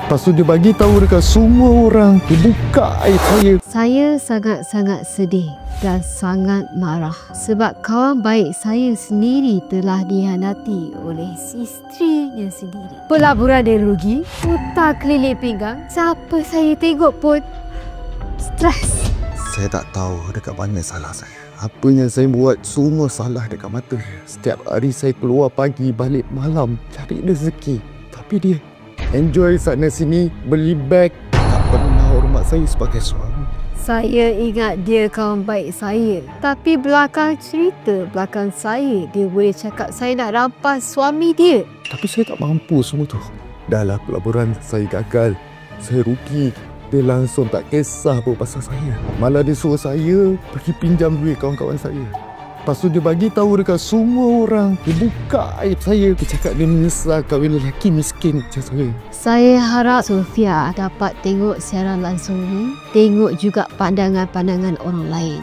Lepas tu dia bagi tahu dekat semua orang. Dia buka aib saya. Saya sangat-sangat sedih dan sangat marah sebab kawan baik saya sendiri telah dihianati oleh isterinya sendiri. Pelaburan dia rugi, hutang keliling pinggang. Siapa saya tengok pun stres. Saya tak tahu dekat mana salah saya. Apa yang saya buat semua salah dekat mata dia. Setiap hari saya keluar pagi, balik malam cari rezeki. Tapi dia enjoy sana sini, beli beg. Tak pernah hormat saya sebagai suami. Saya ingat dia kawan baik saya. Tapi belakang cerita, belakang saya, dia boleh cakap saya nak rampas suami dia. Tapi saya tak mampu semua tu. Dah lah pelaburan saya gagal. Saya rugi. Dia langsung tak kisah pun pasal saya. Malah dia suruh saya pergi pinjam duit kawan-kawan saya. Lepas tu dia bagi tahu dekat semua orang. Dia buka aib saya. Dia cakap dia menyesal kahwin lelaki miskin macam saya. Saya harap Sofia dapat tengok siaran langsung ni. Tengok juga pandangan-pandangan orang lain.